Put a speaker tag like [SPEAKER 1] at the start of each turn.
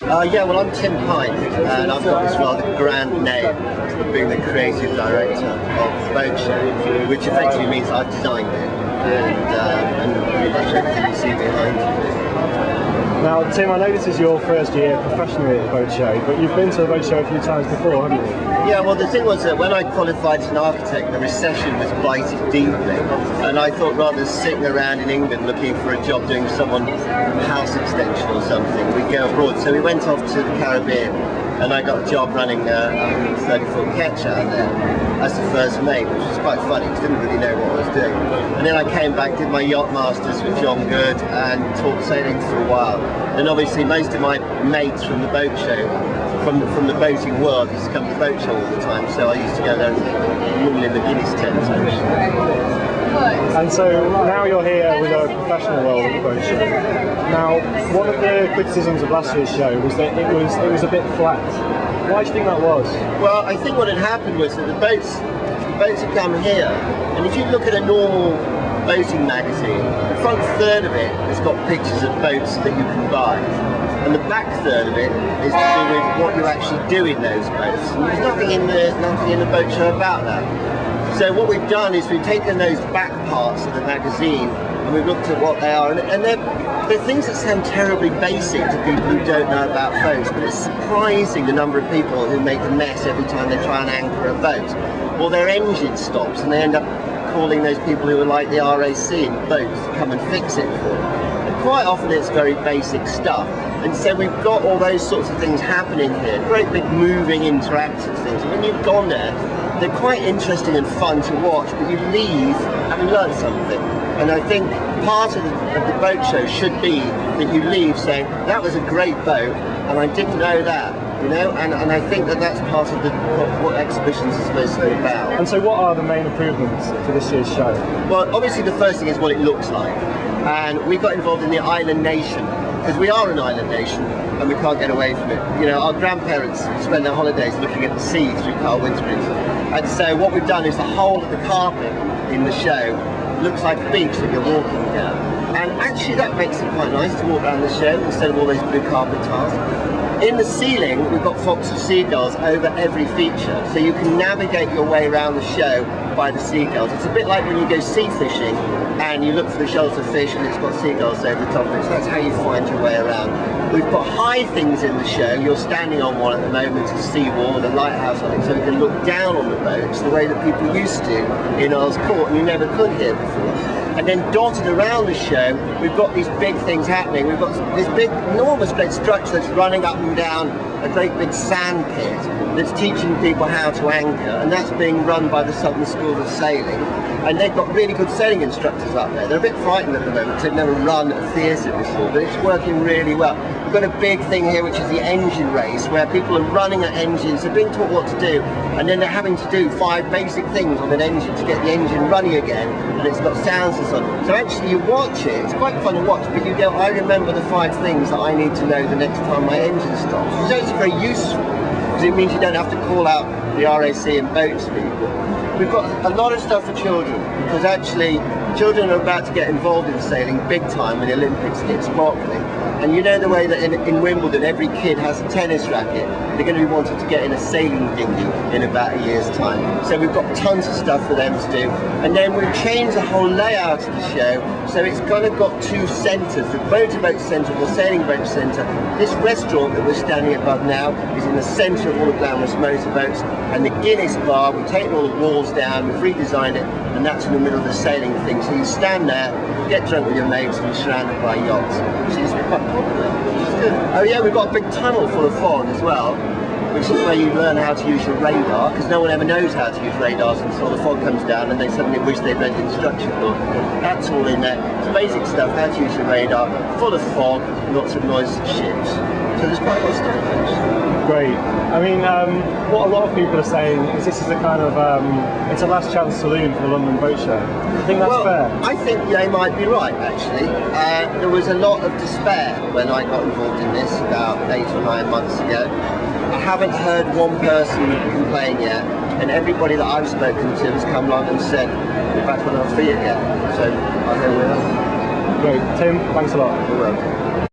[SPEAKER 1] Yeah, well, I'm Tim Pine, and I've got this rather grand name of being the creative director of the boat show, which effectively means I've designed it, and pretty much everything you see behind you.
[SPEAKER 2] Now, Tim, I know this is your first year professionally at the boat show, but you've been to the boat show a few times before, haven't you?
[SPEAKER 1] Yeah, well, the thing was that when I qualified as an architect, the recession was biting deeply, and I thought rather than sitting around in England looking for a job doing someone's house extension or something, we'd go abroad. So we went off to the Caribbean, and I got a job running a 130-foot ketch out there as the first mate, which was quite funny because I didn't really know what I was doing. And then I came back, did my yacht masters with John Good, and taught sailing for a while. And obviously most of my mates from the boat show, from the boating world, used to come to the boat show all the time, so I used to go there and roll in the Guinness tent actually.
[SPEAKER 2] And so now you're here with a professional role at the boat show. Now, one of the criticisms of last year's show was that it was a bit flat. Why do you think that was?
[SPEAKER 1] Well, I think what had happened was that the boats had come here, and if you look at a normal boating magazine, the front third of it has got pictures of boats that you can buy, and the back third of it is to do with what you actually do in those boats. And there's nothing in the boat show about that. So what we've done is we've taken those back parts of the magazine and we've looked at what they are, and they're things that sound terribly basic to people who don't know about boats, but it's surprising the number of people who make a mess every time they try and anchor a boat. Or their engine stops and they end up calling those people who are like the RAC in boats to come and fix it for them. And quite often it's very basic stuff. And so we've got all those sorts of things happening here, great big moving interactive things. And when you've gone there, they're quite interesting and fun to watch, but you leave having learned something. And I think part of the boat show should be that you leave saying, that was a great boat, and I didn't know that, you know? And I think that that's part of what exhibitions are supposed to be about.
[SPEAKER 2] And so what are the main improvements for this year's show?
[SPEAKER 1] Well, obviously the first thing is what it looks like. And we got involved in the island nation, because we are an island nation, and we can't get away from it. You know, our grandparents spend their holidays looking at the sea through car windscreens. And so what we've done is the whole of the carpet in the show looks like a beach that you're walking down. And actually that makes it quite nice to walk around the show instead of all those blue carpet tiles. In the ceiling, we've got flocks of seagulls over every feature, so you can navigate your way around the show by the seagulls. It's a bit like when you go sea fishing and you look for the shoals of fish and it's got seagulls over the top of it, so that's how you find your way around. We've got high things in the show. You're standing on one at the moment, a seawall with a lighthouse on it, so you can look down on the boats the way that people used to in Earl's Court, and you never could here before. And then dotted around the show, we've got these big things happening. We've got this big, enormous big structure that's running up and down a great big sand pit that's teaching people how to anchor, and that's being run by the Southern School of Sailing. And they've got really good sailing instructors up there. They're a bit frightened at the moment because they've never run a theatre before, but it's working really well. We've got a big thing here which is the engine race, where people are running at engines, they're being taught what to do, and then they're having to do 5 basic things on an engine to get the engine running again, and it's got sound systems on. So actually you watch it, it's quite fun to watch, but you go, I remember the 5 things that I need to know the next time my engine stops. It's actually very useful, because it means you don't have to call out the RAC and boats people. We've got a lot of stuff for children, because actually children are about to get involved in sailing big time when the Olympics hit sparkling. And you know the way that in Wimbledon every kid has a tennis racket, they're going to be wanting to get in a sailing dinghy in about a year's time. So we've got tons of stuff for them to do. And then we've changed the whole layout of the show, so it's kind of got 2 centres, the motorboat centre and the sailing boat centre. This restaurant that we're standing above now is in the centre of all the glamorous motorboats, and the Guinness bar, we've taken all the walls down, we've redesigned it, and that's in the middle of the sailing thing. So you stand there, get drunk with your mates, and you're surrounded by yachts. Which is quite popular, which is good. Oh yeah, we've got a big tunnel full of fog as well, which is where you learn how to use your radar, because no one ever knows how to use radars until the fog comes down and they suddenly wish they'd read the instruction book. That's all in there. It's basic stuff, how to use your radar, full of fog, lots of noise of ships. So there's quite a lot of stuff.
[SPEAKER 2] Great. I mean, what a lot of people are saying is this is a kind of, it's a last chance saloon for the London Boat Show. I think that's fair.
[SPEAKER 1] I think they might be right, actually. There was a lot of despair when I got involved in this about 8 or 9 months ago. I haven't heard one person complain yet, and everybody that I've spoken to has come along and said, we're back on our feet again. So I know we are.
[SPEAKER 2] Great. Tim, thanks a lot.
[SPEAKER 1] You're welcome.